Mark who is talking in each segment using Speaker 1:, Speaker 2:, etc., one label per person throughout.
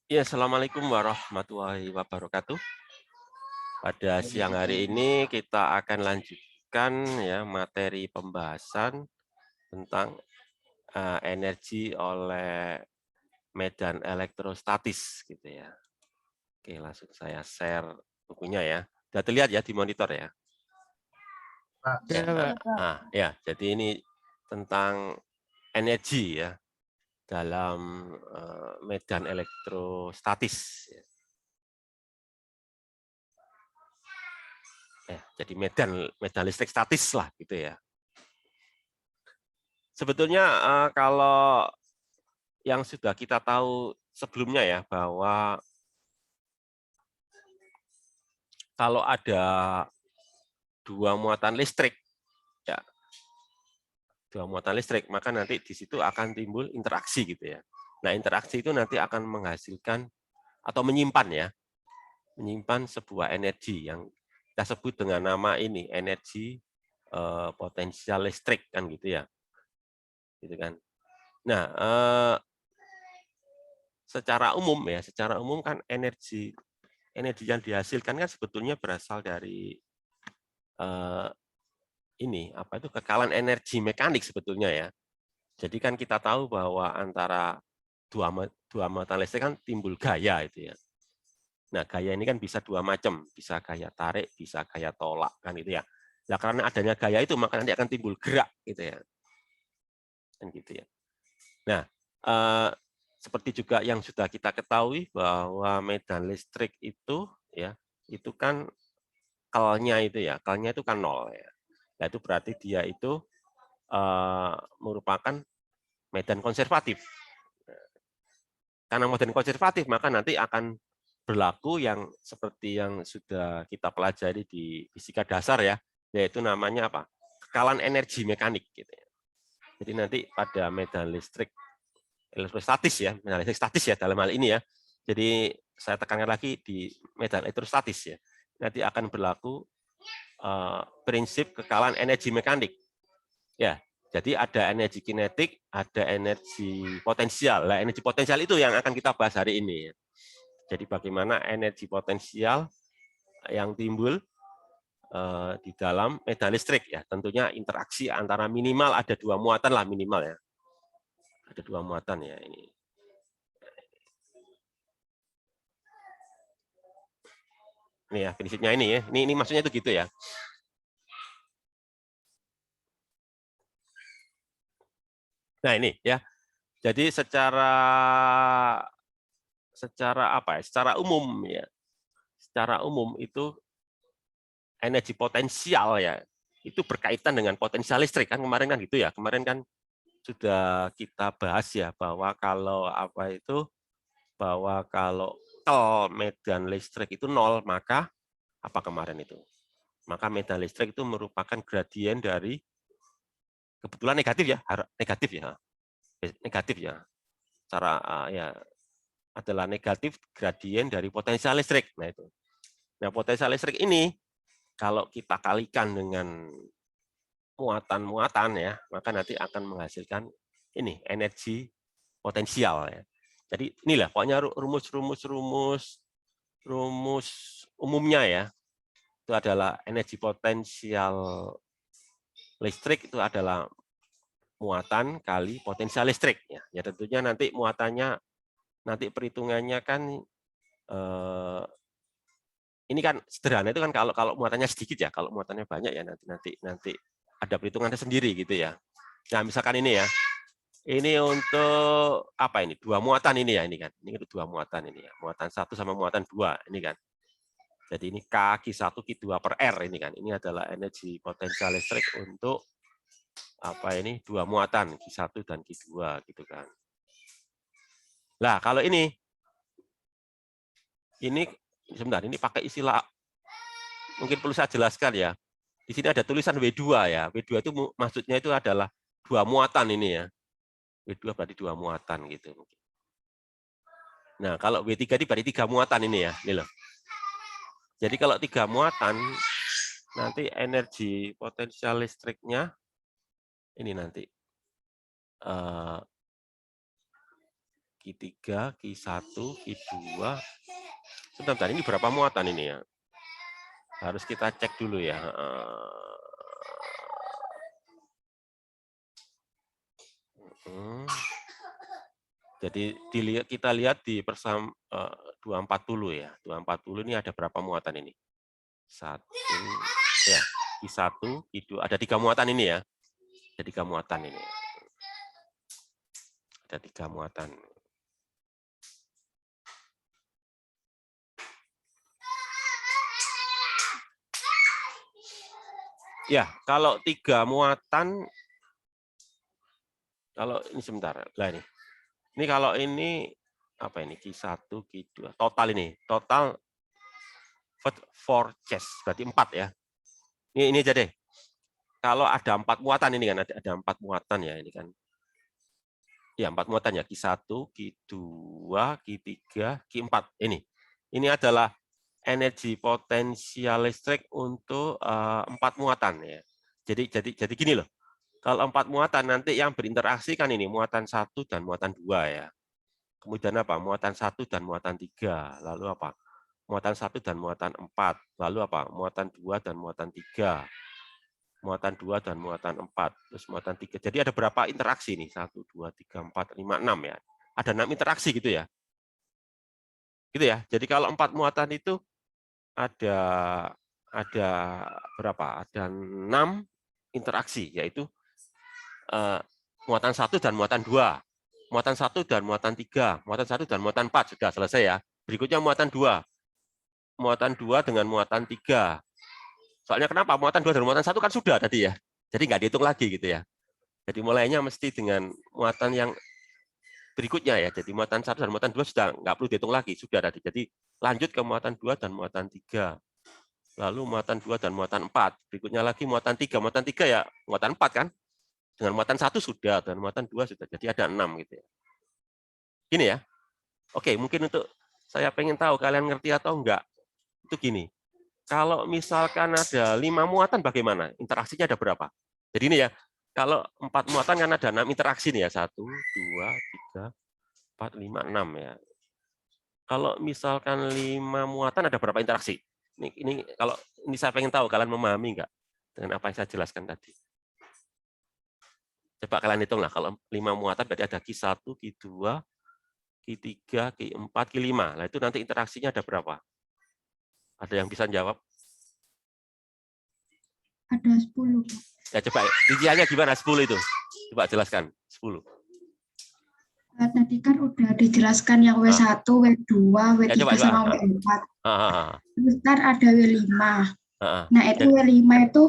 Speaker 1: Ya, assalamualaikum warahmatullahi wabarakatuh. Pada siang hari ini kita akan lanjutkan ya materi pembahasan tentang energi oleh medan elektrostatis gitu ya. Oke, langsung saya share bukunya ya. Sudah terlihat ya di monitor ya.
Speaker 2: Pak.
Speaker 3: Ya,
Speaker 1: Ya,
Speaker 3: Pak.
Speaker 1: ya. Jadi ini tentang energi ya dalam medan elektrostatis. Ya, jadi medan medan listrik statis lah gitu ya. Sebetulnya kalau yang sudah kita tahu sebelumnya ya bahwa kalau ada dua muatan listrik ya, dua muatan listrik maka nanti di situ akan timbul interaksi gitu ya. Nah, interaksi itu nanti akan menghasilkan atau menyimpan sebuah energi yang kita sebut dengan nama ini energi potensial listrik kan gitu ya. Gitu kan. Nah, secara umum kan energi yang dihasilkan kan sebetulnya berasal dari ini apa itu kekalan energi mekanik sebetulnya ya. Jadi kan kita tahu bahwa antara dua mata listrik kan timbul gaya itu ya. Nah, gaya ini kan bisa dua macam, bisa gaya tarik, bisa gaya tolak kan itu ya. Nah, karena adanya gaya itu maka nanti akan timbul gerak gitu ya. Kan gitu ya. Nah, seperti juga yang sudah kita ketahui bahwa medan listrik itu ya, itu kan kelnya itu kan nol ya. Nah, itu berarti dia itu merupakan medan konservatif. Karena medan konservatif, maka nanti akan berlaku yang seperti yang sudah kita pelajari di fisika dasar ya, yaitu namanya apa? Kekalan energi mekanik gitu ya. Jadi nanti pada medan listrik elektrostatis ya, medan listrik statis ya dalam hal ini ya. Jadi saya tekankan lagi di medan elektrostatis ya. Nanti akan berlaku prinsip kekalan energi mekanik. Ya, jadi ada energi kinetik, ada energi potensial. Nah, energi potensial itu yang akan kita bahas hari ini. Jadi bagaimana energi potensial yang timbul di dalam medan listrik ya. Tentunya interaksi antara minimal ada dua muatan lah minimal ya. Ada dua muatan ya ini. Ini ya prinsipnya ini ya. Ini maksudnya itu gitu ya. Nah ini ya. Jadi secara apa ya? Secara umum ya. Secara umum itu energi potensial ya itu berkaitan dengan potensial listrik kan kemarin kan gitu ya. Kemarin kan sudah kita bahas ya bahwa kalau apa itu bahwa kalau medan listrik itu nol maka apa kemarin itu? Maka medan listrik itu merupakan gradien dari kebetulan negatif ya, negatif ya. Cara ya adalah negatif gradien dari potensial listrik. Nah itu. Nah potensial listrik ini kalau kita kalikan dengan muatan-muatan ya, maka nanti akan menghasilkan ini energi potensial ya. Jadi inilah pokoknya rumus umumnya ya. Itu adalah energi potensial listrik itu adalah muatan kali potensial listrik ya. Ya tentunya nanti muatannya nanti perhitungannya kan ini kan sederhana itu kan kalau kalau muatannya sedikit ya, kalau muatannya banyak ya nanti ada perhitungannya sendiri gitu ya. Nah, misalkan ini ya. Ini untuk apa ini? Dua muatan ini ya ini kan. Ini untuk dua muatan ini ya. Muatan satu sama muatan dua ini kan. Jadi ini K Q1 Q2 per R ini kan. Ini adalah energi potensial listrik untuk apa ini? Dua muatan Q1 dan Q2 gitu kan. Nah, kalau ini sebentar ini pakai istilah mungkin perlu saya jelaskan ya. Di sini ada tulisan W2 ya. W2 itu maksudnya itu adalah dua muatan ini ya. W2 berarti dua muatan gitu. Nah, kalau W3 ini berarti tiga muatan ini ya. Ini loh. Jadi kalau tiga muatan, nanti energi potensial listriknya ini nanti Q3, Q1, Q2. Sebentar, ini berapa muatan ini ya? Harus kita cek dulu ya. Jadi kita lihat di 240 ya. 240 ini ada berapa muatan ini? 1 ya, Q1, Q2, ada 3 muatan ini ya. Ada 3 muatan ini. Ada 3 muatan. Ya, kalau 3 muatan, kalau ini sebentar, lah ini. Ini kalau ini apa ini? Q1, Q2, total ini, total 4 chest, berarti 4 ya. Ini aja deh. Kalau ada 4 muatan ini kan, ada 4 muatan ya ini kan. Ya, 4 muatan ya, Q1, Q2, Q3, Q4 ini. Ini adalah energi potensial listrik untuk 4 muatan ya. Jadi gini loh. Kalau 4 muatan nanti yang berinteraksi kan ini muatan 1 dan muatan 2 ya. Kemudian apa? Muatan 1 dan muatan 3. Lalu apa? Muatan 1 dan muatan 4. Lalu apa? Muatan 2 dan muatan 3. Muatan 2 dan muatan 4. Terus muatan 3. Jadi ada berapa interaksi nih? 1, 2, 3, 4, 5, 6 ya. Ada 6 interaksi gitu ya. Gitu ya. Jadi kalau 4 muatan itu ada berapa? Ada 6 interaksi, yaitu muatan 1 dan muatan 2. Muatan 1 dan muatan 3. Muatan 1 dan muatan 4. Sudah selesai ya. Berikutnya muatan 2. Muatan 2 dengan muatan 3. Soalnya kenapa? Muatan 2 dan muatan 1 kan sudah tadi ya. Jadi nggak dihitung lagi gitu ya. Jadi mulainya mesti dengan muatan yang berikutnya ya. Jadi muatan 1 dan muatan 2 sudah nggak perlu dihitung lagi. Sudah tadi. Jadi lanjut ke muatan 2 dan muatan 3. Lalu muatan 2 dan muatan 4. Berikutnya lagi muatan 3. Muatan 3 ya muatan 4 kan. Dengan muatan 1 sudah, dan muatan 2 sudah. Jadi ada 6 gitu ya. Gini ya. Oke, mungkin untuk saya pengen tahu kalian ngerti atau enggak. Itu gini. Kalau misalkan ada 5 muatan bagaimana? Interaksinya ada berapa? Jadi ini ya, kalau 4 muatan kan ada 6 interaksi nih ya. 1, 2, 3, 4, 5, 6 ya. Kalau misalkan 5 muatan ada berapa interaksi? Ini kalau ini saya pengen tahu kalian memahami enggak dengan apa yang saya jelaskan tadi. Coba kalian hitung lah, kalau 5 muatan berarti ada Q1, Q2, Q3, Q4, Q5. Nah itu nanti interaksinya ada berapa? Ada yang bisa jawab?
Speaker 3: Ada 10.
Speaker 1: Ya coba rinciannya gimana 10 itu? Coba jelaskan 10.
Speaker 3: Tadi kan udah dijelaskan yang W1, W2, W3
Speaker 1: Ya, coba.
Speaker 3: sama W4. Terus kan ada W5. Nah itu W5 itu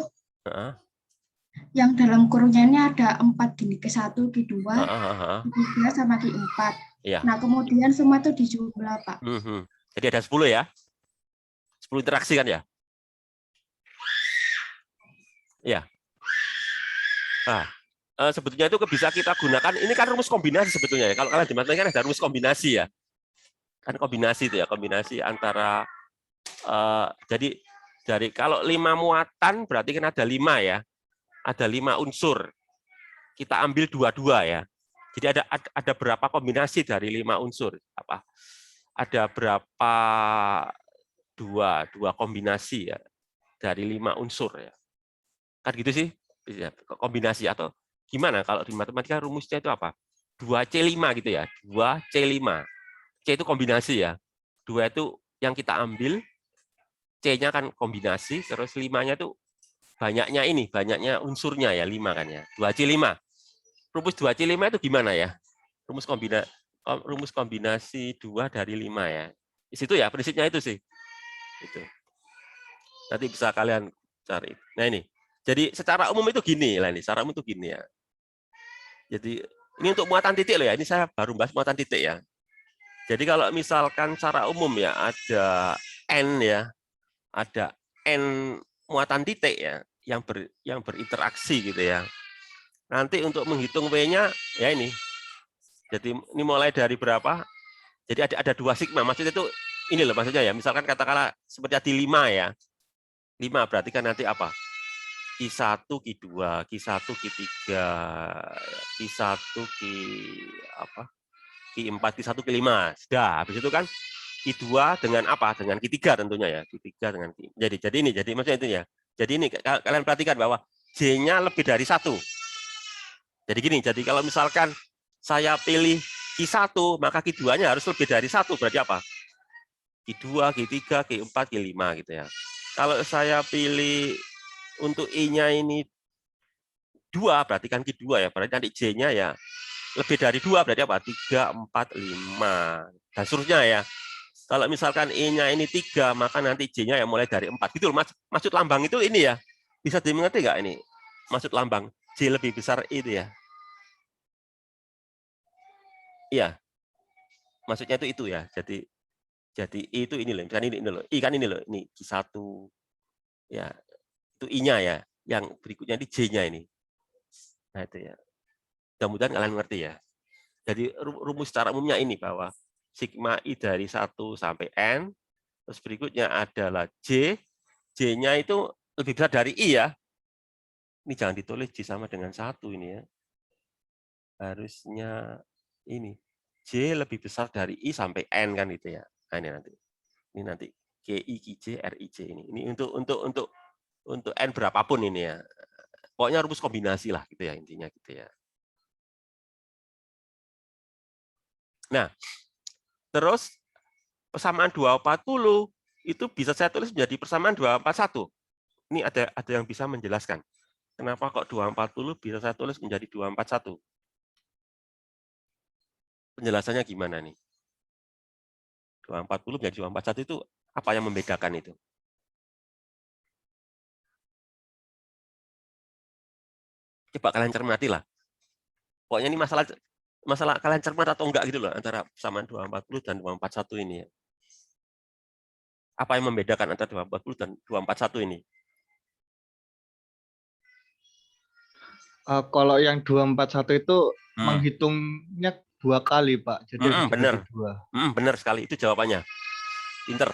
Speaker 3: yang dalam kurungnya ini ada 4 gini, Q1, Q2, Q3 sama Q4.
Speaker 1: Ya.
Speaker 3: Nah kemudian semua itu dijumlah Pak.
Speaker 1: Jadi ada 10 ya? 10 interaksi kan ya? Ya. Nah, sebetulnya itu bisa kita gunakan, ini kan rumus kombinasi sebetulnya ya. Kalau kalian di matematika kan ada rumus kombinasi ya. Kan kombinasi itu ya, kombinasi antara, jadi dari kalau 5 muatan berarti kan ada 5 ya. Ada 5 unsur. Kita ambil 2-2 ya. Jadi ada berapa kombinasi dari 5 unsur? Apa? Ada berapa dua kombinasi ya dari 5 unsur ya. Kan gitu sih, kombinasi atau gimana kalau di matematika rumusnya itu apa? 2C5 gitu ya, 2C5. C itu kombinasi ya. 2 itu yang kita ambil, C-nya kan kombinasi, terus 5-nya itu banyaknya unsurnya ya, 5 kan ya. 2C5. Rumus 2C5 itu gimana ya? Rumus kombinasi 2 dari 5 ya. Di situ ya, prinsipnya itu sih. Itu. Nanti bisa kalian cari. Nah ini. Jadi secara umum itu gini lah ini. Secara umum itu gini ya. Jadi ini untuk muatan titik loh ya. Ini saya baru bahas muatan titik ya. Jadi kalau misalkan secara umum ya ada N ya. Ada N muatan titik ya yang berinteraksi gitu ya. Nanti untuk menghitung W-nya ya ini. Jadi ini mulai dari berapa? Jadi ada 2 sigma. Maksudnya itu ini loh maksudnya ya. Misalkan katakanlah seperti tadi 5 ya. 5 berarti kan nanti apa? Q1, Q2, Q1, Q3, Q1, Q apa? Q4, Q1, Q5. Sudah, habis itu kan Q2 dengan apa? Dengan Q3 tentunya ya. Q3 dengan Q. Jadi maksudnya itu ya. Jadi ini kalian perhatikan bahwa J-nya lebih dari 1. Jadi gini, jadi kalau misalkan saya pilih Q1, maka Q2-nya harus lebih dari 1. Berarti apa? Q2, Q3, Q4, Q5 gitu ya. Kalau saya pilih untuk I-nya ini 2, berarti kan Q2 ya. Berarti nanti J-nya ya lebih dari 2, berarti apa? 3, 4, 5. Dan seterusnya ya. Kalau misalkan I-nya ini 3, maka nanti J-nya ya mulai dari 4. Gitu loh, maksud lambang itu ini ya. Bisa dimengerti nggak ini? Maksud lambang J lebih besar I itu ya. Iya. Maksudnya itu ya. Jadi I itu ini loh, misalkan ini loh. I kan ini loh, ini Q1. Ya. Itu I-nya ya. Yang berikutnya ini J-nya ini. Nah, itu ya. Mudah-mudahan kalian ngerti ya. Jadi rumus secara umumnya ini bahwa sigma I dari 1 sampai N, terus berikutnya adalah J, J-nya itu lebih besar dari I ya. Ini jangan ditulis J sama dengan 1 ini ya. Harusnya ini. J lebih besar dari I sampai N kan gitu ya. Nah, ini nanti KI, KJ, RIJ ini. Ini untuk N berapapun ini ya. Pokoknya rumus kombinasi lah gitu ya intinya gitu ya. Nah, terus persamaan 240 itu bisa saya tulis menjadi persamaan 241. Ini ada yang bisa menjelaskan. Kenapa kok 240 bisa saya tulis menjadi 241? Penjelasannya gimana nih? 240 menjadi 241 itu apa yang membedakan itu? Coba kalian cermati lah. Pokoknya ini masalah kalian cermat atau enggak gitu loh antara persamaan 240 dan 241 ini ya. Apa yang membedakan antara 240 dan 241 ini?
Speaker 2: Kalau yang 241 itu menghitungnya 2 kali, Pak. Jadi harus dibagi 2.
Speaker 1: Benar sekali, itu jawabannya. Pinter.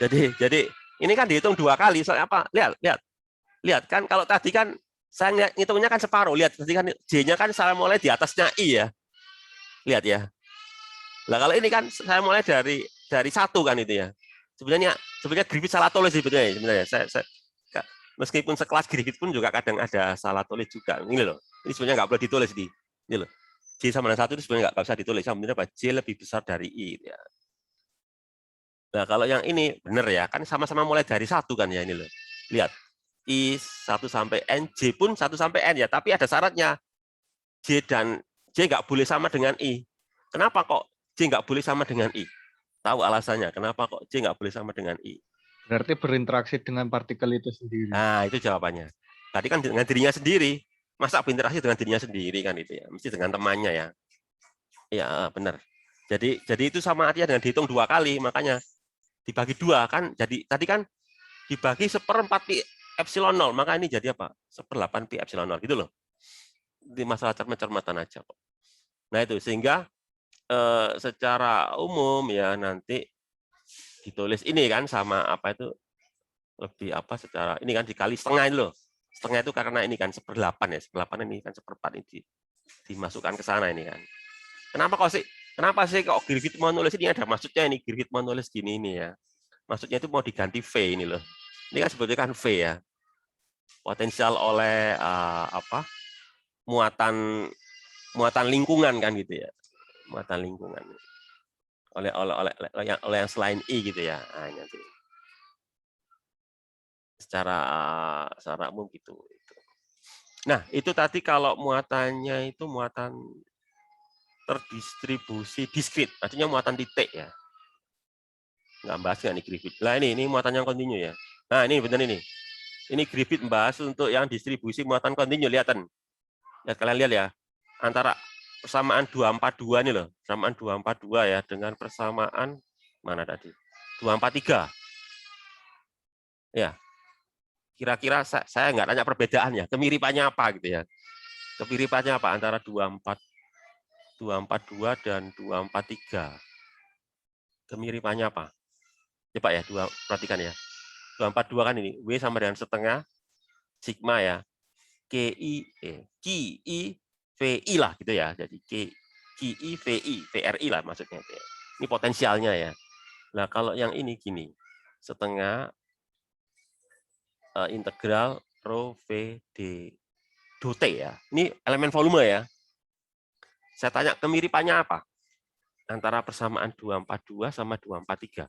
Speaker 1: Jadi ini kan dihitung 2 kali. Soalnya apa? Lihat kan kalau tadi kan saya ngitungnya kan separuh. Lihat tadi kan J-nya kan saya mulai di atasnya I ya. Lihat ya. Nah, kalau ini kan saya mulai dari 1 kan itu ya. Sebenarnya Griffith salah tulis sebenarnya. Saya meskipun sekelas Griffith pun juga kadang ada salah tulis juga. Ini loh. Ini sebenarnya nggak boleh ditulis di. Ini loh. J sama dengan 1 itu sebenarnya nggak bisa ditulis. Sebenarnya apa? J lebih besar dari I ya. Nah, kalau yang ini benar ya, kan sama-sama mulai dari 1 kan ya ini loh. Lihat. I 1 sampai N, J pun 1 sampai N ya, tapi ada syaratnya. J nggak boleh sama dengan I. Kenapa kok J nggak boleh sama dengan I? Tahu alasannya, kenapa kok J nggak boleh sama dengan I?
Speaker 2: Berarti berinteraksi dengan partikel itu sendiri.
Speaker 1: Nah, itu jawabannya. Tadi kan dengan dirinya sendiri. Masa berinteraksi dengan dirinya sendiri kan itu ya? Mesti dengan temannya ya. Iya, benar. Jadi itu sama artinya dengan dihitung 2 kali, makanya dibagi 2 kan. Jadi tadi kan dibagi 1/4 pi epsilon 0, maka ini jadi apa? 1/8 pi epsilon 0 gitu loh. Di masalah cermat-cermatan aja kok. Nah itu sehingga secara umum ya nanti ditulis ini kan sama apa itu lebih apa secara ini kan dikali setengah ini loh. Setengah itu karena ini kan 1/8 ya. 1/8 ini kan 1/4 ini dimasukkan ke sana ini kan. Kenapa sih kok Griffith mau nulis ini ada maksudnya ini Griffith mau nulis gini ini ya. Maksudnya itu mau diganti V ini loh. Ini kan sebetulnya kan V ya. Potensial oleh muatan lingkungan kan gitu ya. Muatan lingkungan. Oleh yang selain I gitu ya. Nah, nanti. Secara umum gitu. Nah, itu tadi kalau muatannya itu muatan terdistribusi diskrit, artinya muatan titik ya. Nggak bahas nggak nih Griffith. Nah ini muatan yang kontinu ya. Nah ini benar ini. Ini Griffith membahas untuk yang distribusi muatan kontinu, lihatan. Ya kalian lihat ya. Antara persamaan 242 ini loh. Persamaan 242 ya dengan persamaan mana tadi? 243. Ya. Kira-kira saya nggak tanya perbedaannya, kemiripannya apa gitu ya. Kemiripannya apa antara 242 dan 243? Kemiripannya apa? Coba ya, perhatikan ya. 242 kan ini, W sama dengan setengah, sigma ya. KI, VI lah gitu ya. Jadi QI, VI, VRI lah maksudnya. Ini potensialnya ya. Nah, kalau yang ini gini, setengah integral rho V D dot T ya. Ini elemen volume ya. Saya tanya kemiripannya apa? Antara persamaan 242 sama 243.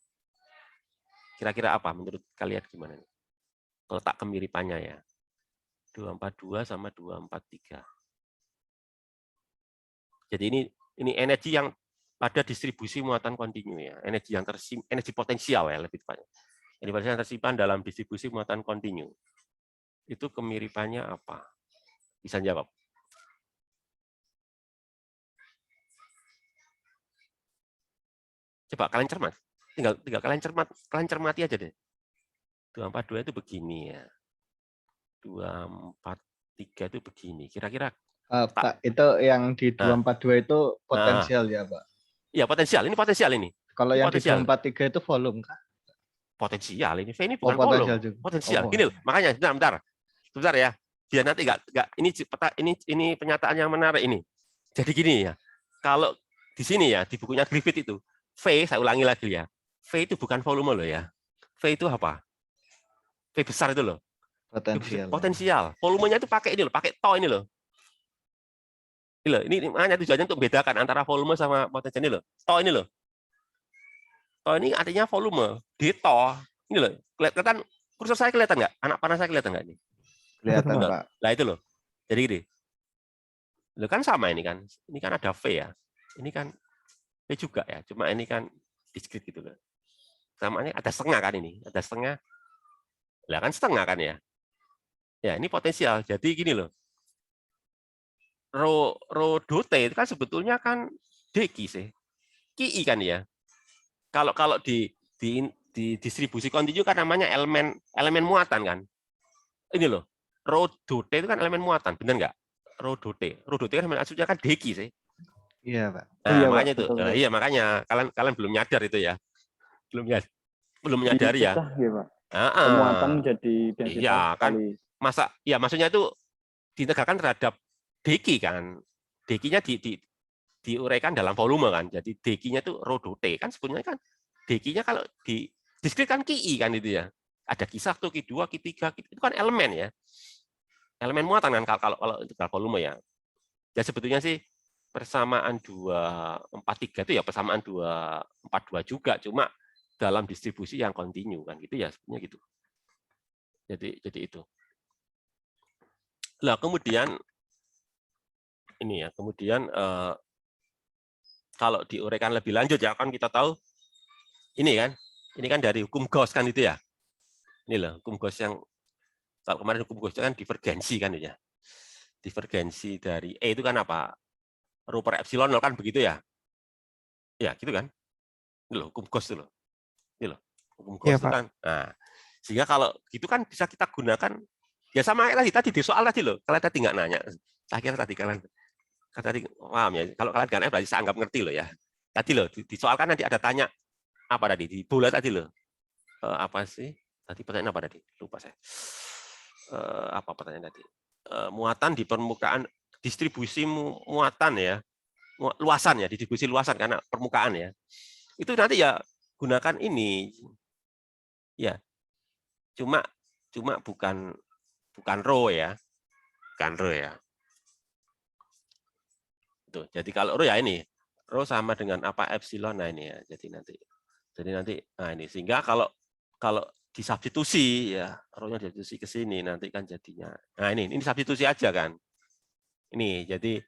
Speaker 1: Kira-kira apa menurut kalian gimana? Letak kemiripannya ya. 242 sama 243. Jadi ini energi yang pada distribusi muatan kontinu ya. Energi yang energi potensial ya lebih tepatnya. Energi yang tersimpan dalam distribusi muatan kontinu. Itu kemiripannya apa? Bisa jawab. Coba kalian cermat. Tinggal kalian cermati aja deh. 242 itu begini ya. 243 itu begini. Kira-kira
Speaker 2: Pak, itu yang di 242 itu potensial ya, Pak?
Speaker 1: Iya, potensial. Ini potensial ini.
Speaker 2: Kalau
Speaker 1: ini
Speaker 2: yang
Speaker 1: potensial.
Speaker 2: di 243 itu volume kah?
Speaker 1: Potensial ini. V ini bukan
Speaker 2: potensial
Speaker 1: volume.
Speaker 2: juga.
Speaker 1: Potensial. Gini loh, makanya sebentar ya. Biar nanti enggak ini pernyataan yang menarik ini. Jadi gini ya. Kalau di sini ya, di bukunya Griffith itu, V, saya ulangi lagi ya. V itu bukan volume loh ya. V itu apa? V besar itu loh.
Speaker 2: Potensial.
Speaker 1: Potensial. Volumenya itu pakai ini loh, pakai to ini loh. Ini makanya tujuannya untuk membedakan antara volume sama potensial ini loh. To ini loh. To ini artinya volume. Di to ini loh. Kelihatan kursor saya kelihatan nggak? Anak panah saya kelihatan nggak ini?
Speaker 2: Kelihatan, Pak.
Speaker 1: Nah itu loh. Jadi gini. Loh kan sama ini kan. Ini kan ada V ya. Ini kan V juga ya. Cuma ini kan diskrit gitu loh. Samanya ada setengah kan ini. Ada setengah. Lah kan setengah kan ya. Ya ini potensial. Jadi gini loh. Rho dot T itu kan sebetulnya kan dq sih. QI kan ya. Kalau di distribusi kontinu kan namanya elemen muatan kan. Ini loh. Rho dot T itu kan elemen muatan, benar nggak? Rho dot T. Rho dot T kan maksudnya kan dq sih.
Speaker 2: Iya, Pak.
Speaker 1: Nah,
Speaker 2: iya,
Speaker 1: makanya
Speaker 2: Pak.
Speaker 1: itu. Nah, iya makanya kalian belum nyadar itu ya. Belum menyadari ya.
Speaker 4: Ya, Pak. Muatan menjadi densitas.
Speaker 1: Iya kan. Maksudnya itu ditegakkan terhadap dq kan. Dq-nya diuraikan dalam volume kan. Jadi dq-nya itu rho dot T kan sebetulnya kan dq-nya kalau di diskrit kan QI kan itu ya. Ada Q1, Q2, Q3, itu kan elemen ya. Elemen muatan kan kalau integral volume ya. Ya sebetulnya sih persamaan 243 itu ya persamaan 242 juga, cuma dalam distribusi yang kontinu kan gitu ya sebenarnya gitu. Jadi itu. Lah kemudian ini ya, kemudian kalau diuraikan lebih lanjut ya kan kita tahu ini kan dari hukum Gauss kan itu ya. Ini loh hukum Gauss yang kalau kemarin hukum Gauss kan divergensi kan ya. Divergensi dari E itu kan apa? Rho per epsilon kan begitu ya. Ya, gitu kan. Ini loh hukum Gauss itu loh. Ini loh hukum Gauss itu kan. Nah, sehingga kalau gitu kan bisa kita gunakan ya sama kayak tadi di soal tadi loh. Kalian tadi nggak nanya. Saya kira tadi kalian paham ya. Kalau kalian nggak nanya berarti saya anggap ngerti loh ya. Tadi loh di soal kan nanti ada tanya apa tadi di bola tadi loh. Apa sih? Tadi pertanyaan apa tadi? Lupa saya. Apa pertanyaan tadi? Muatan di permukaan, distribusi muatan ya, luasan ya, distribusi luasan karena permukaan ya. Itu nanti ya gunakan ini. Ya. Cuma bukan rho ya. Bukan rho ya. Tuh, jadi kalau rho ya ini, rho sama dengan apa epsilon nah ini ya. Jadi nanti nah ini sehingga kalau disubstitusi ya, rho-nya disubstitusi ke sini nanti kan jadinya. Nah, ini substitusi aja kan. Ini jadi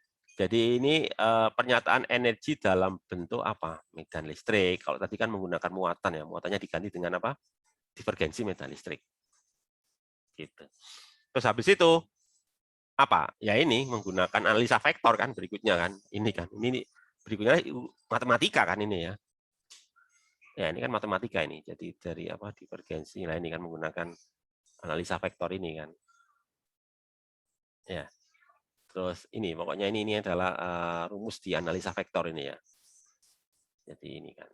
Speaker 1: ini pernyataan energi dalam bentuk apa? Medan listrik. Kalau tadi kan menggunakan muatan ya, muatannya diganti dengan apa? Divergensi medan listrik. Gitu. Terus habis itu apa? Ya ini menggunakan analisa vektor kan berikutnya kan. Ini kan. Ini berikutnya matematika kan ini ya. Ya, ini kan matematika ini. Jadi dari apa divergensi. Nah, ini kan menggunakan analisa vektor ini kan. Ya. Terus ini pokoknya ini adalah rumus di analisa vektor ini ya. Jadi ini kan.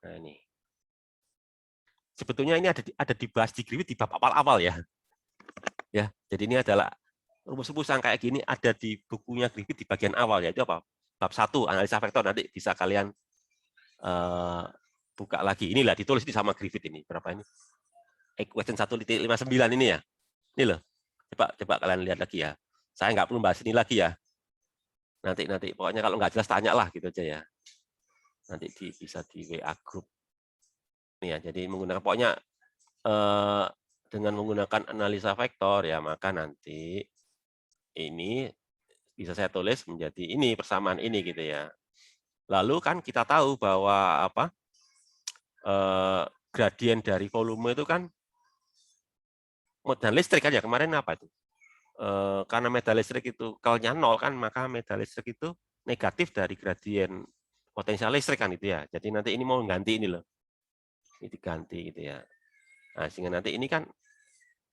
Speaker 1: Nah, ini. Sebetulnya ini ada dibahas di Griffith di bab awal-awal ya. Ya, jadi ini adalah rumus-rumus yang kayak gini ada di bukunya Griffith di bagian awal yaitu apa? bab 1 analisa vektor, nanti bisa kalian buka lagi. Inilah ditulis di sama Griffith ini. Berapa ini? Equation 1.59 ini ya. Ini loh. Coba kalian lihat lagi ya. Saya nggak perlu bahas ini lagi ya. Nanti pokoknya kalau nggak jelas tanya lah gitu aja ya. Nanti bisa di WA group. Nih ya, jadi menggunakan pokoknya dengan menggunakan analisa vektor ya, maka nanti ini bisa saya tulis menjadi ini persamaan ini gitu ya. Lalu kan kita tahu bahwa gradien dari volume itu kan medan listrik kan ya, kemarin apa itu? Karena medan listrik itu Kel-nya 0 kan, maka medan listrik itu negatif dari gradien potensial listrik kan itu ya. Jadi nanti ini mau ganti ini loh. Ini diganti gitu ya. Nah, sehingga nanti ini kan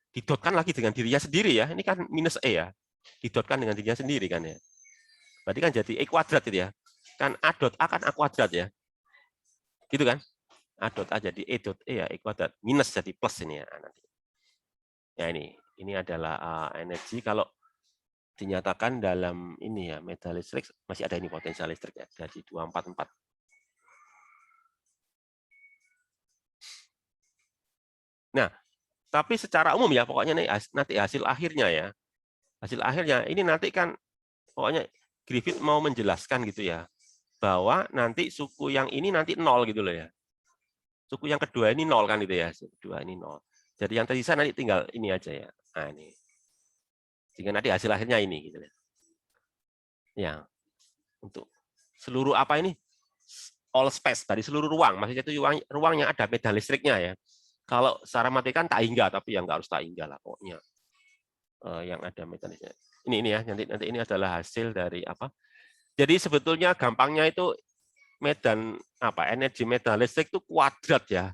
Speaker 1: didotkan lagi dengan dirinya sendiri ya. Ini kan minus E ya. Didotkan dengan dirinya sendiri kan ya. Berarti kan jadi E kuadrat gitu ya. Kan A dot A kan A kuadrat ya. Gitu kan? A dot A jadi E dot E ya, E kuadrat. Minus jadi plus ini ya nanti. Ya ini adalah energi kalau dinyatakan dalam ini ya, medan listrik masih ada ini potensial listrik ya, dari 244. Nah, tapi secara umum ya, pokoknya nanti hasil akhirnya ya. Hasil akhirnya ini nanti kan pokoknya Griffith mau menjelaskan gitu ya, bahwa nanti suku yang ini nanti 0 gitu loh ya. Suku yang kedua ini 0 kan gitu ya, suku kedua ini 0. Jadi yang tersisa nanti tinggal ini aja ya. Nah, ini. Sehingga nanti hasil akhirnya ini gitu ya. Ya. Untuk seluruh apa ini? All space dari seluruh ruang, maksudnya itu ruang yang ada medan listriknya ya. Kalau secara matematika kan tak hingga, tapi yang nggak harus tak hingga lah pokoknya. Yang ada medan listrik. Ini ya, nanti ini adalah hasil dari apa? Jadi sebetulnya gampangnya itu energi medan listrik itu kuadrat ya.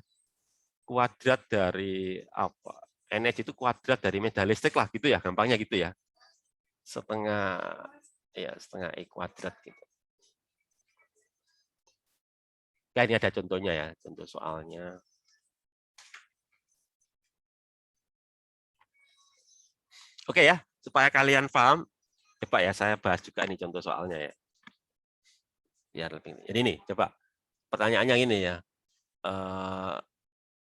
Speaker 1: Kuadrat dari apa? Energi itu kuadrat dari medan listrik lah gitu ya, gampangnya gitu ya. Setengah E kuadrat gitu. Ya, ini ada contohnya ya, contoh soalnya. Oke ya, supaya kalian paham, coba ya saya bahas juga ini contoh soalnya ya. Biar lebih. Jadi ini, coba pertanyaannya ini ya.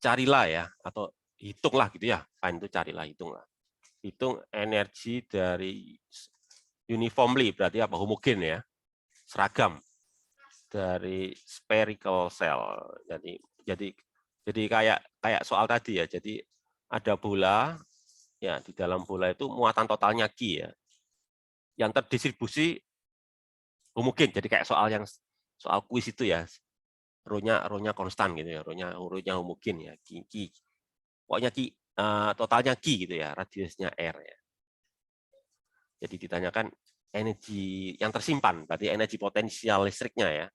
Speaker 1: Carilah ya, atau hitunglah gitu ya. Find itu carilah, hitunglah. Hitung energi dari uniformly, berarti apa? Homogen ya. Seragam dari spherical cell. Jadi kayak soal tadi ya. Jadi ada bola ya, di dalam bola itu muatan totalnya Q ya. Yang terdistribusi homogen. Jadi kayak soal kuis itu ya. Rho-nya konstan gitu ya. Rho-nya homogen ya. Q. Pokoknya totalnya Q gitu ya, radiusnya R ya. Jadi ditanyakan energi yang tersimpan, berarti energi potensial listriknya ya,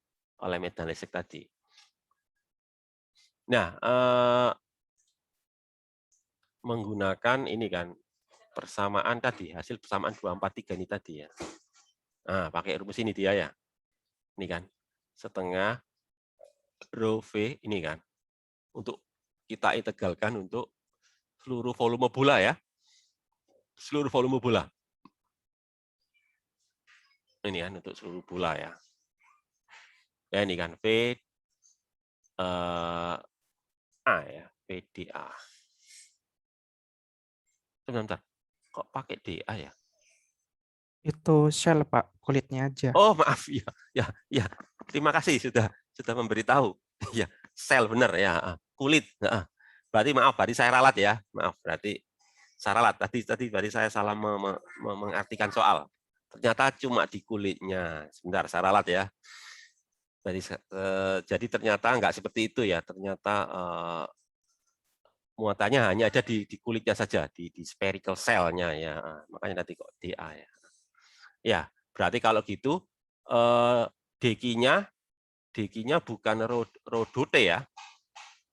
Speaker 1: oleh medan listrik tadi. Nah, menggunakan ini kan, persamaan tadi, hasil persamaan 243 ini tadi ya. Nah, pakai rumus ini dia ya. Ini kan, setengah rho V ini kan, untuk kita integralkan untuk seluruh volume bola ya. Seluruh volume bola. Ini kan untuk seluruh bola ya. Ya ini kan V A ya, VDA. Sebentar, kok pakai DA ya?
Speaker 5: Itu shell Pak, kulitnya aja.
Speaker 1: Oh maaf ya. Terima kasih sudah memberitahu. Ya, sel benar ya, kulit. Berarti saya ralat ya, maaf. Berarti saya ralat. Tadi saya salah mengartikan soal. Ternyata cuma di kulitnya. Sebentar, saya ralat ya. Jadi ternyata nggak seperti itu ya. Ternyata muatannya hanya ada di kulitnya saja, di spherical cell-nya ya. Makanya nanti kok DA ya. Ya, berarti kalau gitu dq-nya bukan rho dot ya.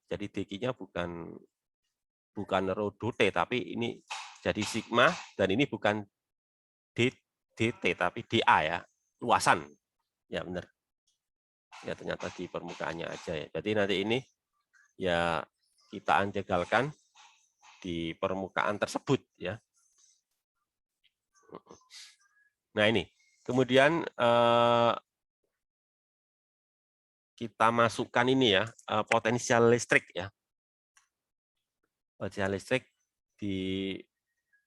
Speaker 1: Jadi dq-nya bukan rho dot, tapi ini jadi sigma, dan ini bukan dt tapi dA ya, luasan. Ya benar. Ya ternyata di permukaannya aja ya. Jadi nanti ini ya kita integralkan di permukaan tersebut ya. Nah ini, kemudian kita masukkan ini ya, potensial listrik ya. Potensial listrik di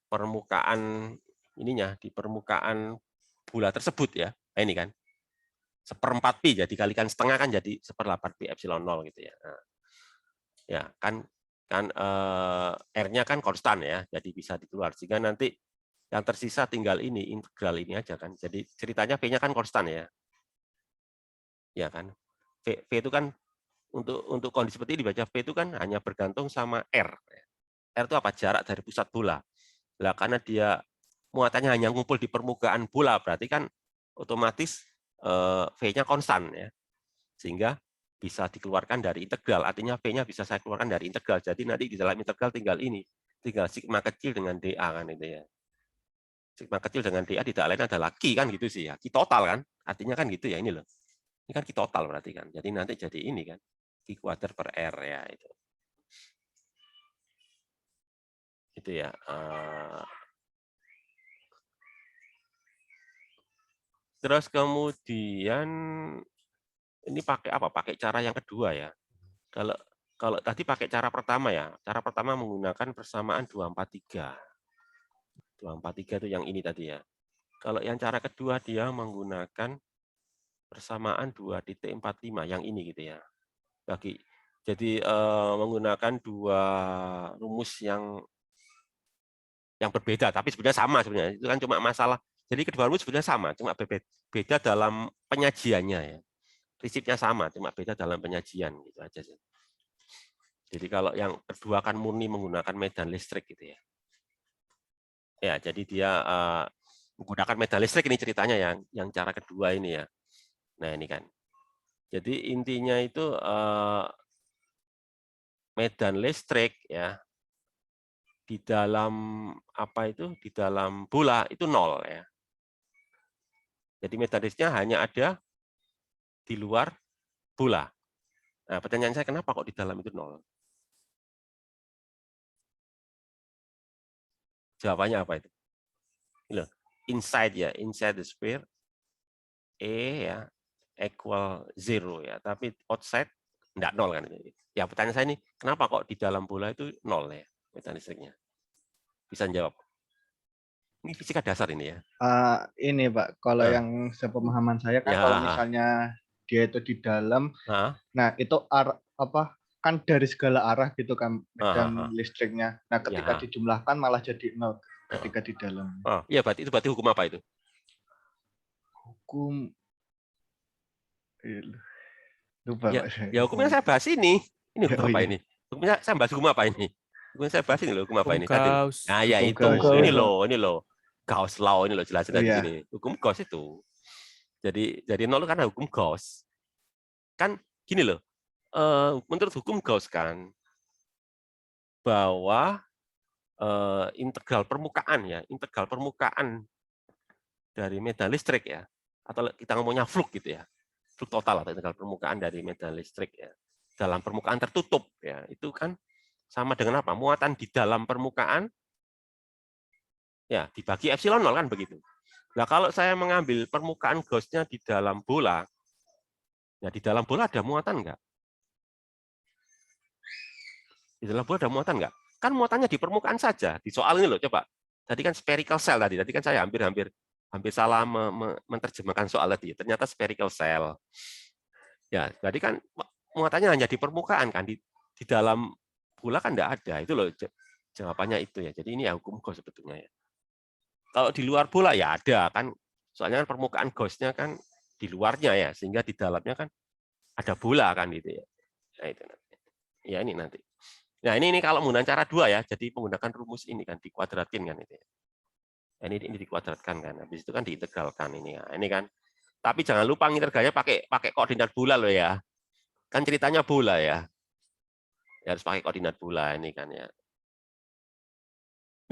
Speaker 1: permukaan ininya, di permukaan bola tersebut ya. Nah, ini kan 1/4 pi, jadi dikalikan setengah kan jadi 1/8 pi epsilon 0 gitu ya. Nah, ya kan R-nya kan konstan ya, jadi bisa dikeluar. Sehingga nanti yang tersisa tinggal ini, integral ini aja kan. Jadi ceritanya P-nya kan konstan ya. Ya kan. V itu kan untuk kondisi seperti ini dibaca V itu kan hanya bergantung sama R. R itu apa? Jarak dari pusat bola. Lah karena dia muatannya hanya ngumpul di permukaan bola, berarti kan otomatis V-nya konstan ya. Sehingga bisa dikeluarkan dari integral. Artinya V-nya bisa saya keluarkan dari integral. Jadi nanti di dalam integral tinggal ini, tinggal sigma kecil dengan dA kan itu ya. Sigma kecil dengan dA tidak lain adalah Q kan gitu sih ya. Q total kan. Artinya kan gitu ya ini loh. Ini kan Q total berarti kan. Jadi nanti jadi ini kan. Q kuadrat per R ya itu. Itu ya. Terus kemudian ini pakai apa? Pakai cara yang kedua ya. Kalau tadi pakai cara pertama ya. Cara pertama menggunakan persamaan 243. 243 itu yang ini tadi ya. Kalau yang cara kedua dia menggunakan persamaan 2.45 yang ini gitu ya. Jadi menggunakan dua rumus yang berbeda tapi sebenarnya sama sebenarnya. Itu kan cuma masalah. Jadi kedua rumus sebenarnya sama, cuma beda dalam penyajiannya ya. Prinsipnya sama, cuma beda dalam penyajian gitu aja sih. Jadi kalau yang kedua kan murni menggunakan medan listrik gitu ya. Ya, jadi dia menggunakan medan listrik ini ceritanya yang cara kedua ini ya. Nah, ini kan. Jadi intinya itu medan listrik ya di dalam apa itu? Di dalam bola itu 0 ya. Jadi medan listriknya hanya ada di luar bola. Nah, pertanyaan saya kenapa kok di dalam itu 0? Jawabannya apa itu? Loh, inside ya, inside the sphere E ya equal 0 ya, tapi outside enggak 0 kan. Ya pertanyaan saya ini, kenapa kok di dalam bola itu 0 ya medan listriknya? Bisa jawab. Ini fisika dasar ini ya.
Speaker 2: Ini Pak, kalau yang sepemahaman saya kan kalau misalnya dia itu di dalam, nah itu kan dari segala arah gitu kan medan listriknya. Nah ketika dijumlahkan malah jadi 0 ketika di dalam.
Speaker 1: Oh iya, berarti hukum apa itu?
Speaker 2: Hukum lupa
Speaker 1: ya,
Speaker 2: Pak.
Speaker 1: Ya hukumnya saya bahas ini. Ini hukum apa ini? Hukumnya saya bahas hukum apa ini? Hukumnya saya bahas ini loh, hukum apa ini tadi? Nah ya itu, ini loh. Gauss law ini loh jelas-jelas gini. Hukum Gauss itu. Jadi 0 karena hukum Gauss. Kan gini loh. Menurut hukum Gauss kan bahwa integral permukaan dari medan listrik ya, atau kita ngomongnya flux gitu ya, flux total atau integral permukaan dari medan listrik ya, dalam permukaan tertutup ya, itu kan sama dengan apa? Muatan di dalam permukaan ya dibagi epsilon 0 kan begitu. Nah kalau saya mengambil permukaan Gauss-nya di dalam bola, ya di dalam bola ada muatan enggak? Di dalam bola ada muatan enggak? Kan muatannya di permukaan saja. Di soal ini loh, coba. Tadi kan spherical cell tadi. Tadi kan saya hampir salah menerjemahkan soal tadi. Ternyata spherical cell. Ya, berarti kan muatannya hanya di permukaan kan. Di dalam bola kan enggak ada. Itu loh jawabannya itu ya. Jadi ini ya hukum Gauss sebetulnya ya. Kalau di luar bola ya ada kan. Soalnya kan permukaan Gauss-nya kan di luarnya ya, sehingga di dalamnya kan ada bola kan gitu ya. Nah, itu nanti. Ya ini nanti. Nah, ini kalau menggunakan cara 2 ya, jadi menggunakan rumus ini kan dikuadratin kan itu ya. Nah, ini dikuadratkan kan. Habis itu kan diintegralkan ini ya. Ini kan. Tapi jangan lupa integralnya pakai koordinat bola loh ya. Kan ceritanya bola ya. Ya harus pakai koordinat bola ini kan ya.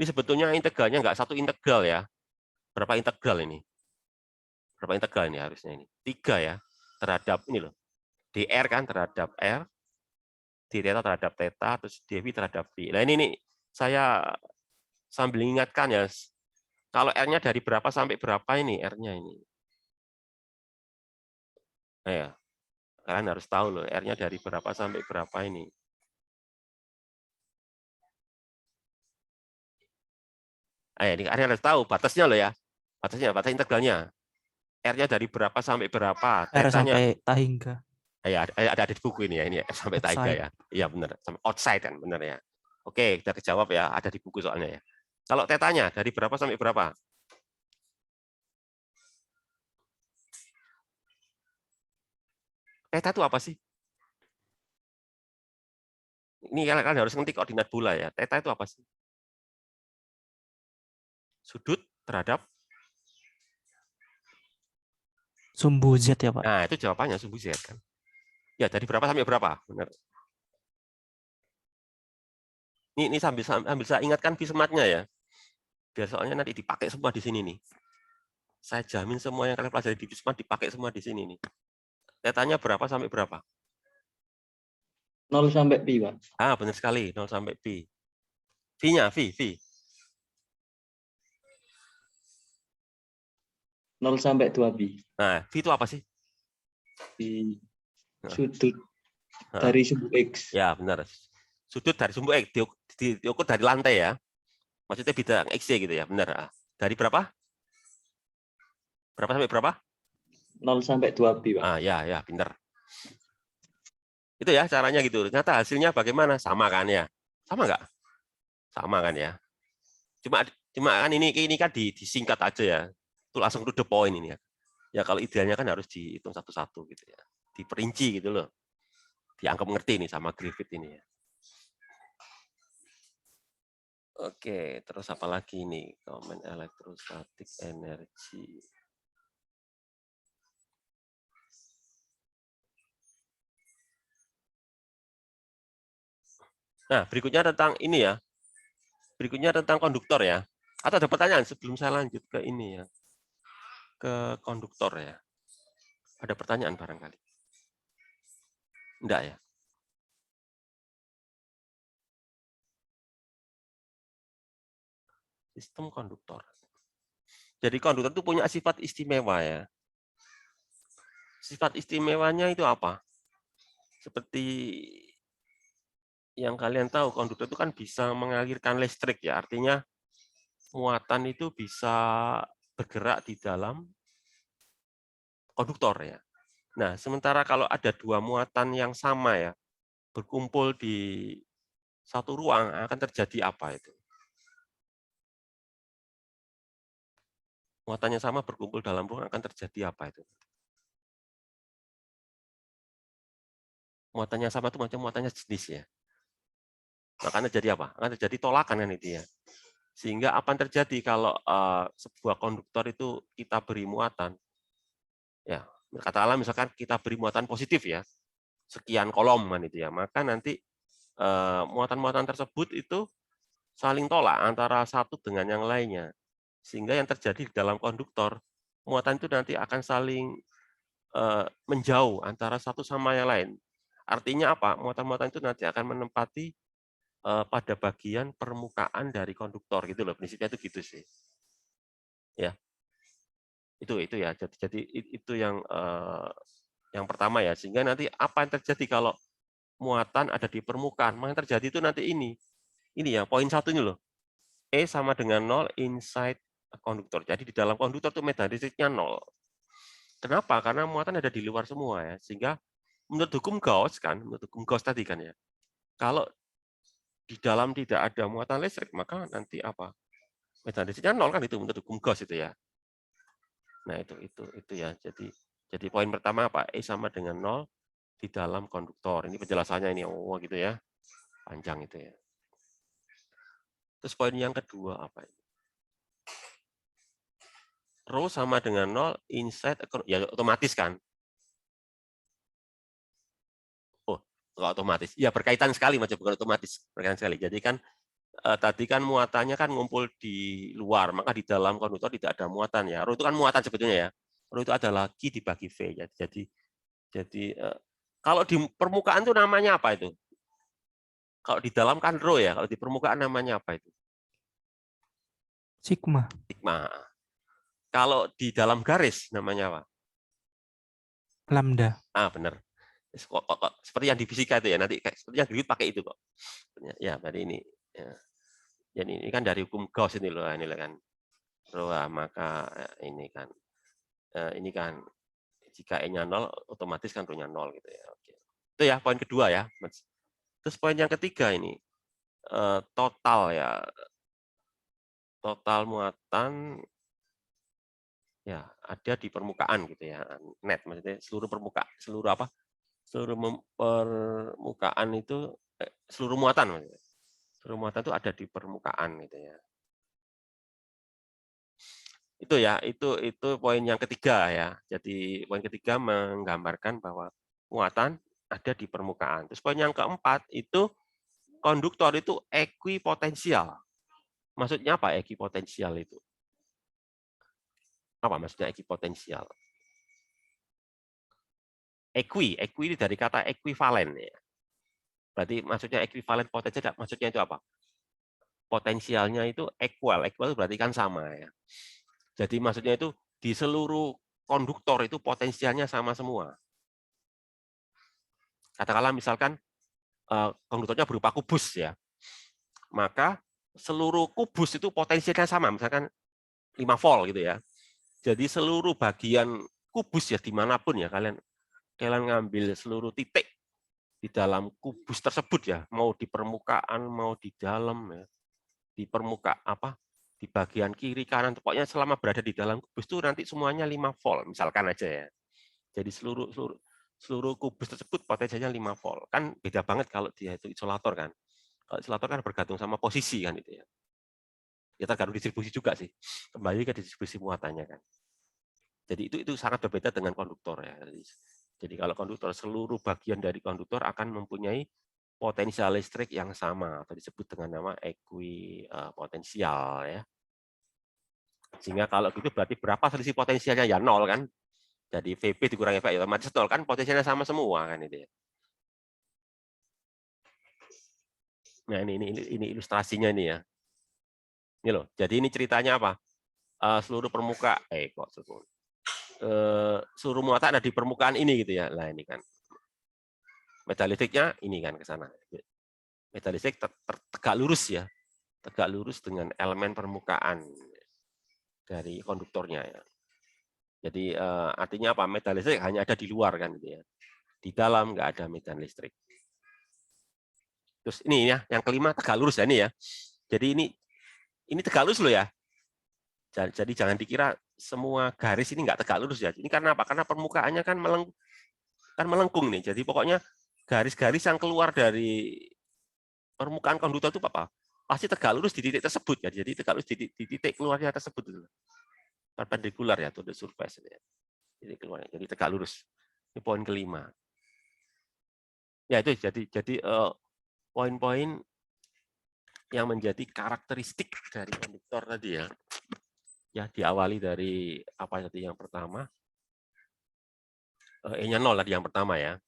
Speaker 1: Ini sebetulnya integralnya enggak satu integral ya. Berapa integral ini? Berapa integral ini harusnya ini? 3 ya. Terhadap ini loh. dr kan terhadap r, d theta terhadap theta, terus dv terhadap v. Nah ini saya sambil ingatkan ya, kalau r-nya dari berapa sampai berapa ini r-nya ini. Nah ya, Kalian harus tahu loh, R-nya dari berapa sampai berapa ini. Ini kalian harus tahu batasnya loh ya. Batas integralnya. R-nya dari berapa sampai berapa.
Speaker 5: R sampai tahingga.
Speaker 1: Ada di buku ini ya, ini R sampai tahingga ya. Iya benar, sampai outside kan, benar ya. Oke, kita kejawab ya, ada di buku soalnya ya. Kalau tetanya dari berapa sampai berapa? Teta itu apa sih? Ini kalian harus ngerti koordinat bola ya. Teta itu apa sih? Sudut terhadap
Speaker 5: sumbu Z ya, Pak.
Speaker 1: Nah, itu jawabannya sumbu Z kan. Ya, dari berapa sampai berapa? Benar. Ini sambil saya ingatkan Fismatnya ya. Biar soalnya nanti dipakai semua di sini nih. Saya jamin semua yang kalian pelajari di Fismat dipakai semua di sini nih. Tetanya berapa sampai berapa?
Speaker 4: 0 sampai pi, Pak.
Speaker 1: Benar sekali, 0 sampai pi. V-nya, V.
Speaker 4: 0 sampai 2 pi.
Speaker 1: Nah, V itu apa sih?
Speaker 4: Di sudut dari sumbu X.
Speaker 1: Ya, benar. Sudut dari sumbu X, diukur dari lantai ya. Maksudnya bidang X gitu ya, benar. Dari berapa? Berapa sampai berapa?
Speaker 4: 0 sampai 2 pi, Pak.
Speaker 1: Ya, benar. Itu ya caranya gitu. Ternyata hasilnya bagaimana? Sama kan ya? Sama nggak? Sama kan ya? Cuma kan ini kan disingkat aja ya. Itu langsung to the point ini ya. Ya kalau idealnya kan harus dihitung satu-satu gitu ya. Diperinci gitu loh. Dianggap ngerti nih sama Griffith ini ya. Oke, terus apa lagi nih? Comment electrostatic energy. Nah, berikutnya tentang ini ya. Berikutnya tentang konduktor ya. Atau ada pertanyaan sebelum saya lanjut ke ini ya. Ke konduktor ya. Ada pertanyaan barangkali? Enggak ya? Sistem konduktor. Jadi konduktor itu punya sifat istimewa ya. Sifat istimewanya itu apa? Seperti yang kalian tahu, konduktor itu kan bisa mengalirkan listrik ya. Artinya muatan itu bisa bergerak di dalam konduktor ya. Nah, sementara kalau ada dua muatan yang sama ya, berkumpul di satu ruang, akan terjadi apa itu? Muatannya sama berkumpul dalam ruang akan terjadi apa itu? Muatannya sama itu macam muatannya jenis ya. Makanya jadi apa? Akan terjadi tolakan kan itu ya. Sehingga apa yang terjadi kalau sebuah konduktor itu kita beri muatan, ya katakanlah misalkan kita beri muatan positif ya, sekian kolom kan itu ya, maka nanti muatan-muatan tersebut itu saling tolak antara satu dengan yang lainnya, sehingga yang terjadi di dalam konduktor muatan itu nanti akan saling menjauh antara satu sama yang lain. Artinya apa? Muatan-muatan itu nanti akan menempati pada bagian permukaan dari konduktor gitu loh, prinsipnya itu gitu sih. Ya. Itu ya. Jadi itu yang pertama ya. Sehingga nanti apa yang terjadi kalau muatan ada di permukaan, maka yang terjadi itu nanti ini. Ini ya, poin satu ini loh. E sama dengan 0 inside konduktor. Jadi di dalam konduktor itu medan listriknya 0. Kenapa? Karena muatan ada di luar semua ya. Sehingga menurut hukum Gauss tadi kan ya. Kalau di dalam tidak ada muatan listrik, maka nanti apa? Medan listriknya 0 kan itu menurut hukum Gauss itu ya. Nah, itu ya. Jadi poin pertama apa? E sama dengan 0 di dalam konduktor. Ini penjelasannya ini gitu ya. Panjang itu ya. Terus poin yang kedua apa ini? Rho sama dengan 0 inside, ya otomatis kan? Oh, enggak otomatis. Ya berkaitan sekali, macam bukan otomatis. Berkaitan sekali. Jadi kan tadi kan muatannya kan ngumpul di luar, maka di dalam konduktor tidak ada muatan ya. Rho itu kan muatan sebetulnya ya. Rho itu adalah Q dibagi V ya. Jadi kalau di permukaan itu namanya apa itu? Kalau di dalam kan rho ya, kalau di permukaan namanya apa itu?
Speaker 5: Sigma.
Speaker 1: Sigma. Kalau di dalam garis namanya apa?
Speaker 5: Lambda.
Speaker 1: Benar. Seperti yang di fisika itu ya, nanti seperti yang di pakai itu kok. Ya, berarti ini. Ya. Jadi ini kan dari hukum Gauss ini loh kan. Maka ini kan jika E-nya 0, otomatis kan rho-nya 0 gitu ya. Oke. Itu ya poin kedua ya. Terus poin yang ketiga ini total ya. Total muatan ya ada di permukaan gitu ya. Net maksudnya seluruh permukaan, seluruh permukaan itu seluruh muatan maksudnya. Seluruh muatan itu ada di permukaan gitu ya. Itu ya, itu poin yang ketiga ya. Jadi poin ketiga menggambarkan bahwa muatan ada di permukaan. Terus poin yang keempat itu konduktor itu ekuipotensial. Maksudnya apa ekuipotensial itu? Apa maksudnya ekuipotensial? Equi ini dari kata ekuivalen ya. Berarti maksudnya ekuivalen potensial, maksudnya itu apa? Potensialnya itu equal berarti kan sama ya. Jadi maksudnya itu di seluruh konduktor itu potensialnya sama semua. Katakanlah misalkan konduktornya berupa kubus ya, maka seluruh kubus itu potensialnya sama, misalkan 5 volt gitu ya. Jadi seluruh bagian kubus ya dimanapun ya kalian ngambil seluruh titik di dalam kubus tersebut ya, mau di permukaan mau di dalam ya, di permukaan di bagian kiri kanan, pokoknya selama berada di dalam kubus itu nanti semuanya 5 volt misalkan aja ya. Jadi seluruh kubus tersebut potensinya 5 volt. Kan beda banget kalau dia itu isolator kan. Kalau isolator kan bergantung sama posisi kan itu ya. Ya tergantung distribusi juga sih. Kembali ke distribusi muatannya kan. Jadi itu sangat berbeda dengan konduktor ya. Jadi kalau konduktor, seluruh bagian dari konduktor akan mempunyai potensial listrik yang sama atau disebut dengan nama ekuipotensial ya. Sehingga kalau gitu berarti berapa selisih potensialnya ya 0 kan. Jadi VP dikurangi V ya otomatis 0 kan potensialnya sama semua kan itu ya. Nah, ini ilustrasinya ini ya. Ini loh. Jadi ini ceritanya apa? Seluruh permukaan seluruh muatan ada di permukaan ini gitu ya. Nah, ini kan. Medan listriknya ini kan ke sana. Medan listrik tegak lurus ya. Tegak lurus dengan elemen permukaan dari konduktornya ya. Jadi artinya apa? Medan listrik hanya ada di luar kan gitu ya. Di dalam nggak ada medan listrik. Terus ini ya, yang kelima tegak lurus ya ini ya. Jadi ini tegak lurus loh ya. Jadi jangan dikira semua garis ini nggak tegak lurus ya. Ini karena apa? Karena permukaannya kan melengkung nih. Jadi pokoknya garis-garis yang keluar dari permukaan konduktor itu apa? Pasti tegak lurus di titik tersebut ya. Jadi tegak lurus di titik keluarnya tersebut itu. Perpendikular ya, to the surface ya. Titik keluarnya. Jadi tegak lurus. Ini poin kelima. Ya itu jadi poin-poin yang menjadi karakteristik dari konduktor tadi ya. Ya diawali dari apa tadi yang pertama? E-nya 0 tadi yang pertama ya.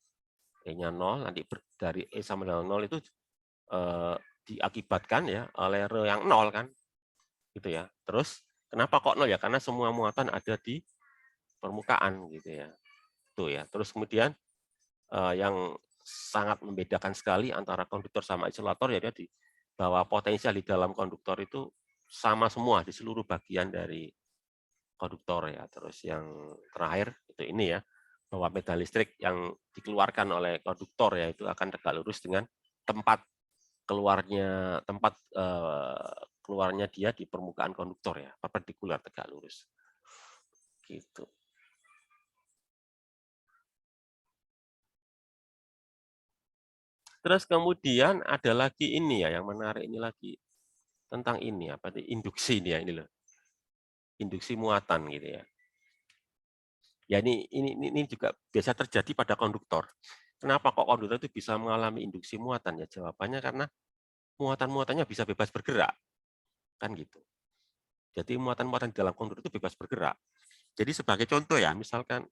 Speaker 1: E-nya 0 nanti dari E sama dengan 0 itu diakibatkan ya oleh R yang 0 kan. Gitu ya. Terus kenapa kok 0 ya? Karena semua muatan ada di permukaan gitu ya. Tuh ya. Terus kemudian yang sangat membedakan sekali antara konduktor sama isolator ya dia bahwa potensial di dalam konduktor itu sama semua di seluruh bagian dari konduktor ya. Terus yang terakhir itu ini ya, bahwa medan listrik yang dikeluarkan oleh konduktor ya itu akan tegak lurus dengan tempat keluarnya dia di permukaan konduktor ya, perpendikular tegak lurus. Gitu. Terus kemudian ada lagi ini ya, yang menarik ini lagi tentang ini apa induksi ini ya ini loh. Induksi muatan gitu ya. Ya ini juga biasa terjadi pada konduktor. Kenapa kok konduktor itu bisa mengalami induksi muatan ya? Jawabannya karena muatan-muatannya bisa bebas bergerak. Kan gitu. Jadi muatan-muatan di dalam konduktor itu bebas bergerak. Jadi sebagai contoh ya, misalkan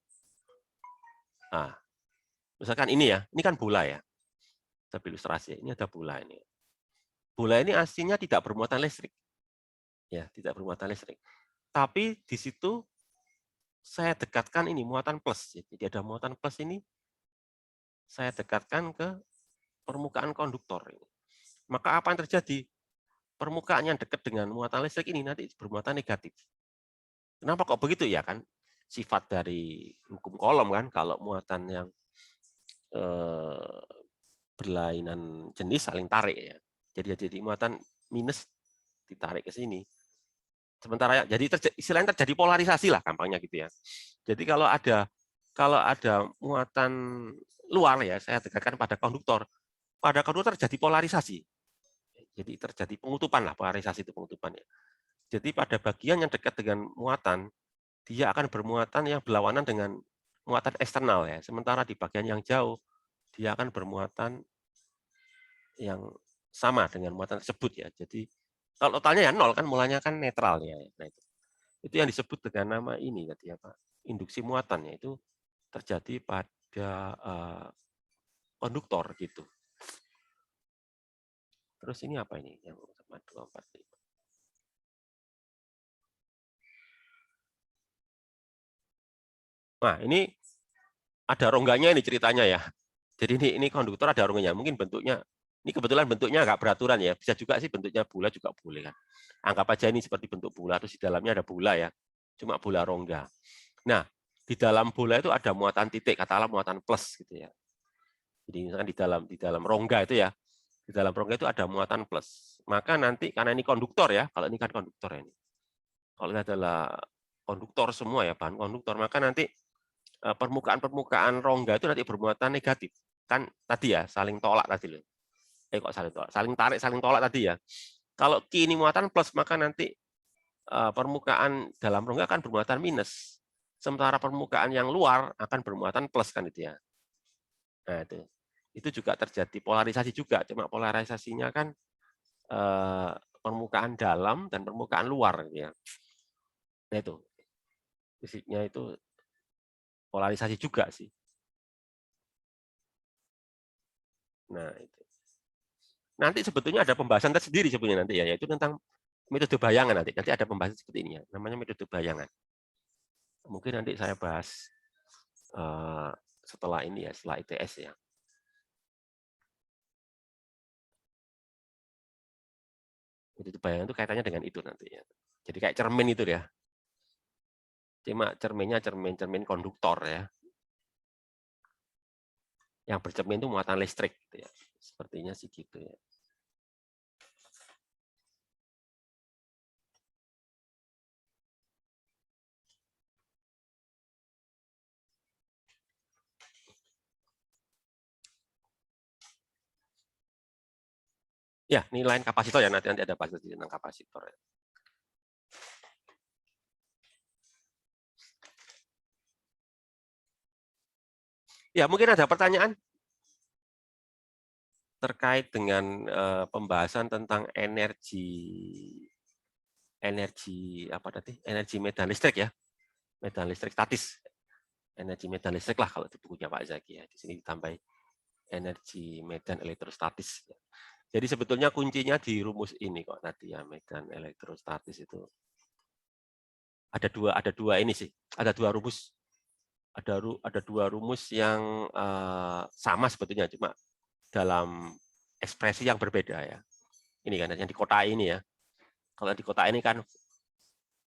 Speaker 1: ini ya, ini kan bola ya. Saya ilustrasi, ini ada bola ini. Bola ini aslinya tidak bermuatan listrik. Ya, tidak bermuatan listrik. Tapi di situ saya dekatkan ini muatan plus. Jadi ada muatan plus ini saya dekatkan ke permukaan konduktor. Maka apa yang terjadi? Permukaan yang dekat dengan muatan listrik ini nanti bermuatan negatif. Kenapa kok begitu ya kan? Sifat dari hukum Coulomb kan, kalau muatan yang berlainan jenis saling tarik ya. Jadi muatan minus ditarik ke sini. Sementara jadi istilahnya terjadi polarisasi lah gampangnya gitu ya. Jadi kalau ada muatan luar ya, saya dekatkan pada konduktor terjadi polarisasi. Jadi terjadi pengutupan lah, polarisasi itu pengutupan ya. Jadi pada bagian yang dekat dengan muatan, dia akan bermuatan yang berlawanan dengan muatan eksternal ya. Sementara di bagian yang jauh, dia akan bermuatan yang sama dengan muatan tersebut ya. Jadi kalau totalnya ya nol kan, mulanya kan netral ya. Nah, itu yang disebut dengan nama ini tadi apa? Induksi muatan, yaitu terjadi pada konduktor gitu. Terus ini apa ini yang 245? Nah, ini ada rongganya ini ceritanya ya. Jadi ini konduktor ada rongganya. Mungkin bentuknya, ini kebetulan bentuknya nggak beraturan ya. Bisa juga sih bentuknya bola juga boleh kan. Anggap aja ini seperti bentuk bola, terus di dalamnya ada bola ya. Cuma bola rongga. Nah, di dalam bola itu ada muatan titik, katakanlah muatan plus gitu ya. Jadi misalkan di dalam rongga itu ya, di dalam rongga itu ada muatan plus. Maka nanti karena ini konduktor ya, kalau ini kan konduktor ini. Kalau ini adalah konduktor semua ya, bahan konduktor, maka nanti permukaan rongga itu nanti bermuatan negatif. Kan tadi ya, saling tolak tadi loh. Kok saling tolak? Saling tarik, saling tolak tadi ya. Kalau Q ini muatan plus, maka nanti permukaan dalam rongga akan bermuatan minus. Sementara permukaan yang luar akan bermuatan plus kan itu ya. Nah, itu juga terjadi polarisasi juga, cuma polarisasinya kan permukaan dalam dan permukaan luar ya. Nah, itu fisiknya itu polarisasi juga sih. Nah, itu. Nanti sebetulnya ada pembahasan tersendiri sebetulnya nanti ya, yaitu tentang metode bayangan nanti. Nanti ada pembahasan seperti ini ya, namanya metode bayangan. Mungkin nanti saya bahas setelah ini ya, setelah ITS ya. Metode bayangan itu kaitannya dengan itu nanti ya. Jadi kayak cermin itu ya. Cuma cerminnya cermin konduktor ya. Yang bercermin itu muatan listrik gitu ya. Sepertinya sih gitu ya. Ya, nilai kapasitor ya, nanti ada bahas tentang kapasitor ya. Ya, mungkin ada pertanyaan terkait dengan pembahasan tentang energi apa tadi? Energi medan listrik ya. Medan listrik statis. Energi medan listrik lah kalau di bukunya Pak Zaki ya. Di sini ditambah energi medan elektrostatis. Jadi sebetulnya kuncinya di rumus ini kok tadi ya, medan elektrostatis itu. Ada dua ini sih. Ada dua rumus. Ada dua rumus yang sama sebetulnya, cuma dalam ekspresi yang berbeda ya. Ini kan yang di kota ini ya. Kalau di kota ini kan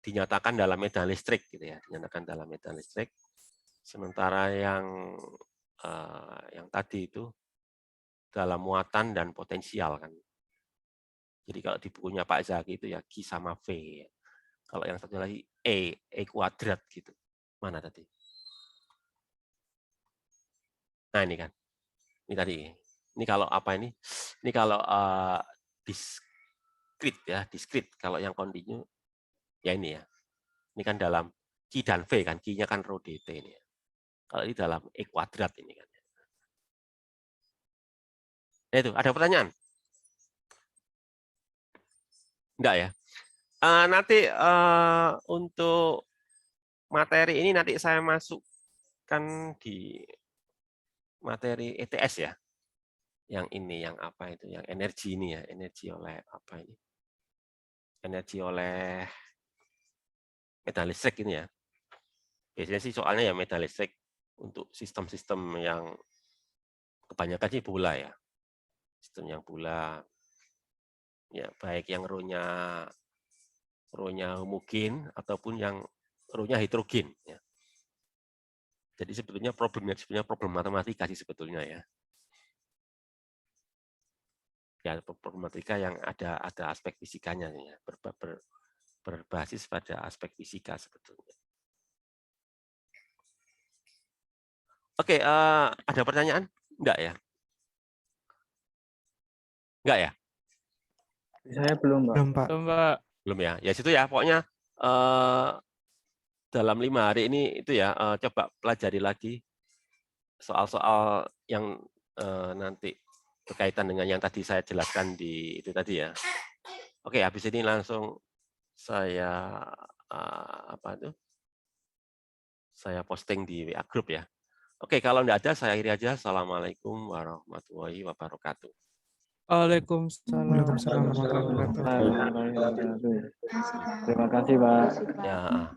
Speaker 1: dinyatakan dalam medan listrik gitu ya, dinyatakan dalam medan listrik. Sementara yang tadi itu dalam muatan dan potensial kan. Jadi kalau di bukunya Pak Zaki itu ya Q sama V. Ya. Kalau yang satu lagi E kuadrat gitu. Mana tadi? Nah ini kan. Ini tadi. Ini kalau apa ini? Ini kalau diskrit ya, diskrit. Kalau yang kontinu ya ini ya. Ini kan dalam Q dan V kan, Q-nya kan rho dt ini ya. Kalau ini dalam E kuadrat ini kan. Nah, itu ada pertanyaan? Enggak ya? Nanti untuk materi ini nanti saya masukkan di materi ETS ya. Yang ini, yang apa itu, yang energi ini ya, energi oleh apa ini? Energi oleh medan listrik ini ya. Biasanya sih soalnya ya medan listrik untuk sistem-sistem yang kebanyakan sih bola ya. Sistem yang bola. Ya, baik yang row-nya homogen ataupun yang row-nya heterogen ya. Jadi sebetulnya problem matematika sih sebetulnya ya. Ya, problematika yang ada aspek fisikanya ya, berbasis pada aspek fisika sebetulnya. Oke, ada pertanyaan? Enggak ya? Enggak ya?
Speaker 6: Saya belum, Pak.
Speaker 1: Belum ya. Ya situ ya, pokoknya dalam 5 hari ini itu ya, coba pelajari lagi soal-soal yang nanti berkaitan dengan yang tadi saya jelaskan di itu tadi ya. Oke, habis ini langsung saya saya posting di WA Group ya. Oke, kalau enggak ada saya akhiri aja. Assalamualaikum warahmatullahi wabarakatuh.
Speaker 5: Waalaikumsalam warahmatullahi wabarakatuh.
Speaker 6: Terima kasih, Pak.
Speaker 1: Ya.